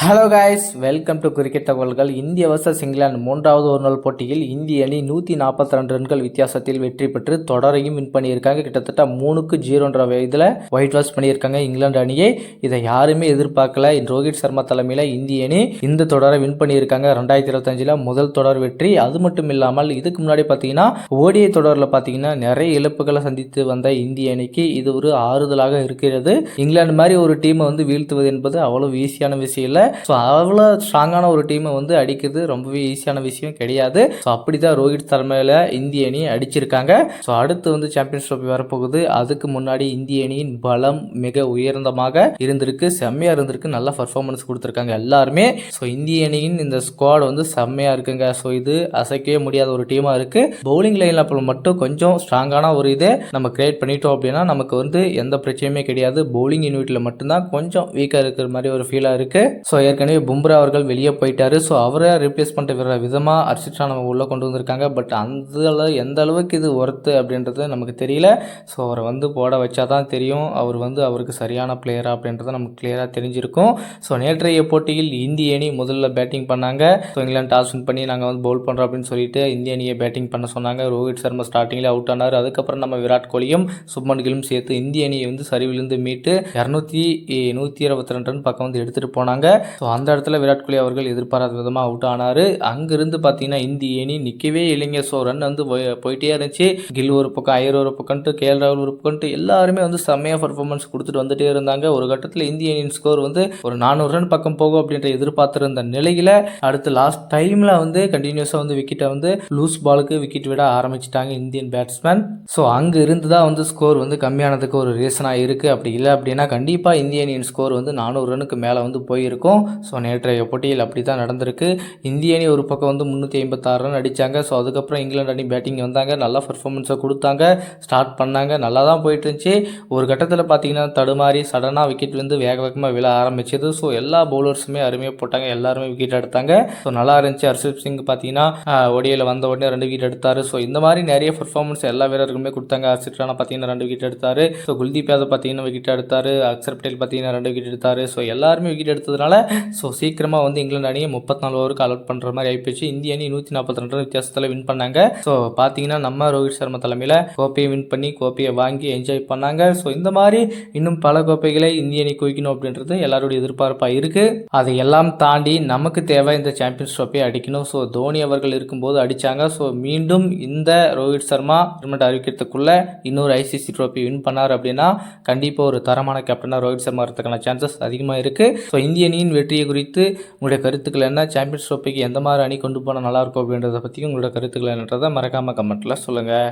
Hello guys, welcome to cricket தகவல்கள். இந்திய versus England மூன்றாவது ஒருநாள் போட்டியில் இந்திய அணி 142 ரன்கள் வித்தியாசத்தில் வெற்றி பெற்று தொடரையும் வின் பண்ணியிருக்காங்க. கிட்டத்தட்ட 3-0 வயதில் ஒயிட் வாஷ் பண்ணியிருக்காங்க இங்கிலாந்து அணியை. இதை யாருமே எதிர்பார்க்கல. ரோஹித் சர்மா தலைமையில் இந்திய அணி இந்த தொடரை வின் பண்ணியிருக்காங்க. 2025 முதல் தொடர் வெற்றி. அது மட்டும் இல்லாமல் இதுக்கு முன்னாடி பார்த்தீங்கன்னா ஓடிஐ தொடரில் பார்த்தீங்கன்னா நிறைய இழப்புகளை சந்தித்து வந்த இந்திய அணிக்கு இது ஒரு ஆறுதலாக இருக்கிறது. இங்கிலாந்து மாதிரி ஒரு டீமை வீழ்த்துவது என்பது அவ்வளவு ஈஸியான விஷயம் இல்லை. ஸோ அவ்வளோ ஸ்ட்ராங்கான ஒரு டீமை அடிக்கிறது ரொம்பவே ஈஸியான விஷயம் கிடையாது. ஸோ அப்படி தான் ரோஹித் தலைமையில் இந்திய அணி அடிச்சிருக்காங்க. ஸோ அடுத்து சாம்பியன்ஸ் ட்ரோஃபி வரப்போகுது. அதுக்கு முன்னாடி இந்திய அணியின் பலம் மிக உயர்ந்தமாக இருந்திருக்கு, செம்மையாக இருந்திருக்கு. நல்ல பர்ஃபார்மன்ஸ் கொடுத்துருக்காங்க எல்லாருமே. ஸோ இந்திய அணியின் இந்த ஸ்குவாட் செம்மையாக இருக்குங்க. ஸோ இது அசைக்கவே முடியாத ஒரு டீமாக இருக்குது. பவுலிங் லைனில் மட்டும் கொஞ்சம் ஸ்ட்ராங்கான ஒரு இதை நம்ம கிரியேட் பண்ணிட்டோம் அப்படின்னா நமக்கு எந்த பிரச்சனையுமே கிடையாது. பவுலிங் யூனிட்டில் மட்டும்தான் கொஞ்சம் வீக்காக இருக்கிற மாதிரி ஒரு ஃபீலாக இருக்குது. ஸோ ஏற்கனவே பும்ரா அவர்கள் வெளியே போயிட்டாரு. ஸோ அவரை ரீப்ளேஸ் பண்ணிட்டு விதமாக ஹர்ஷித் ராணா உள்ளே கொண்டு வந்திருக்காங்க. பட் எந்த அளவுக்கு இது ஒர்த்து அப்படின்றது நமக்கு தெரியல. ஸோ அவரை போட வச்சா தான் தெரியும் அவர் அவருக்கு சரியான பிளேயரா அப்படின்றத நமக்கு கிளியராக தெரிஞ்சிருக்கும். ஸோ நேற்றைய போட்டியில் இந்திய அணி முதல்ல பேட்டிங் பண்ணாங்க. ஸோ இங்கிலாந்து டாஸ் வின் பண்ணி நாங்கள் பவுல் பண்ணுறோம் அப்படின்னு சொல்லிட்டு இந்திய அணியை பேட்டிங் பண்ண சொன்னாங்க. ரோஹித் சர்மா ஸ்டார்டிங்கில் அவுட் ஆனார். அதுக்கப்புறம் நம்ம விராட் கோலியும் சுப்மன் கிலும் சேர்த்து இந்திய அணியை சரிவிலிருந்து மீட்டு 122 ரன் பக்கம் எடுத்துகிட்டு போனாங்க. ஸோ அந்த இடத்துல விராட் கோலி அவர்கள் எதிர்பாராத விதமாக அவுட் ஆனார். அங்கிருந்து பார்த்தீங்கன்னா இந்திய அணி நிற்கவே இல்லைங்க. ஸோ ரன் போயிட்டே இருந்துச்சு. கில் ஒரு பக்கம், ஐயர் ஒரு பக்கம்ட்டு, கேஎல் ராகுல் ஒரு பக்கம்ட்டு எல்லாருமே செம்மையாக பர்ஃபார்மன்ஸ் கொடுத்துட்டு வந்துட்டே இருந்தாங்க. ஒரு கட்டத்தில் இந்திய அணியின் ஸ்கோர் ஒரு 400 ரன் பக்கம் போகும் அப்படின்ற எதிர்பார்த்திருந்த நிலையில் அடுத்து லாஸ்ட் டைமில் கண்டினியூஸாக விக்கெட்டை லூஸ் பாலுக்கு விக்கெட் விட ஆரம்பிச்சிட்டாங்க இந்தியன் பேட்ஸ்மேன். ஸோ அங்கே இருந்து தான் ஸ்கோர் கம்மியானதுக்கு ஒரு ரீசனாக இருக்குது. அப்படி இல்லை அப்படின்னா கண்டிப்பாக இந்திய அணியின் ஸ்கோர் 400 ரனுக்கு மேலே போயிருக்கும். ஸோ நேற்றைய போட்டியில் அப்படி தான் நடந்திருக்கு. இந்திய அணி ஒரு பக்கம் 356 ரன் அடித்தாங்க. ஸோ அதுக்கப்புறம் இங்கிலாந்து அணி பேட்டிங் வந்தாங்க. நல்லா பர்ஃபார்மன்ஸை கொடுத்தாங்க, ஸ்டார்ட் பண்ணாங்க, நல்லா தான் போயிட்டு இருந்துச்சு. ஒரு கட்டத்தில் பார்த்தீங்கன்னா தடுமாறி சடனாக விக்கெட் வேக வேகமாக விழ ஆரம்பிச்சது. ஸோ எல்லா பவுலர்ஸுமே அருமையாக போட்டாங்க, எல்லாருமே விக்கெட் எடுத்தாங்க. ஸோ நல்லா இருந்துச்சு. ஹர்ஷித் சிங் பார்த்தீங்கன்னா ஒடியில் வந்த உடனே 2 விக்கெட் எடுத்தார். ஸோ இந்த மாதிரி நிறைய பர்ஃபார்மன்ஸ் எல்லா வீரர்களுமே கொடுத்தாங்க. ஹர்ஷித் ராணா பார்த்தீங்கன்னா 2 விக்கெட் எடுத்தார். ஸோ குல்தீப் யாதவ் பார்த்தீங்கன்னா விக்கெட் எடுத்தார். அக்ஷர் பட்டேல் பார்த்தீங்கன்னா 2 விக்கெட் எடுத்தார். ஸோ எல்லாருமே விக்கெட் எடுத்ததுனால ஸோ சீக்கிரமாக இங்கிலாந்து அணியை 34 ஓவருக்கு அலோட் பண்ணுற மாதிரி ஆகிப்போச்சு. இந்திய அணி 142 வித்தியாசத்தில் வின் பண்ணாங்க. ஸோ பார்த்தீங்கன்னா நம்ம ரோஹித் சர்மா தலைமையில் கோப்பையை வின் பண்ணி கோப்பையை வாங்கி என்ஜாய் பண்ணாங்க. ஸோ இந்த மாதிரி இன்னும் பல கோப்பைகளை இந்திய அணி குவிக்கணும் அப்படின்றது எல்லாருடைய எதிர்பார்ப்பாக இருக்குது. அதை எல்லாம் தாண்டி நமக்கு தேவை இந்த சாம்பியன்ஸ் ட்ரோஃபியை அடிக்கணும். ஸோ தோனி அவர்கள் இருக்கும்போது அடித்தாங்க. ஸோ மீண்டும் இந்த ரோஹித் சர்மா ரிட்டையர்மெண்ட் அறிவிக்கிறதுக்குள்ள இன்னொரு ஐசிசி ட்ரோஃபி வின் பண்ணார் அப்படின்னா கண்டிப்பாக ஒரு தரமான கேப்டனாக ரோஹித் சர்மா இருக்கிறதுக்கான சான்சஸ் அதிகமாக இருக்குது. ஸோ இந்திய அணியின் வெற்றியை குறித்து உங்களுடைய கருத்துக்கள் என்ன? சாம்பியன்ஸ் ட்ரோஃபிக்கு எந்த மாதிரி அணி கொண்டு போனால் நல்லாயிருக்கும் அப்படின்றத பற்றி உங்களோட கருத்துக்கள் என்னன்றதை மறக்காமல் கமெண்ட்டில் சொல்லுங்கள்.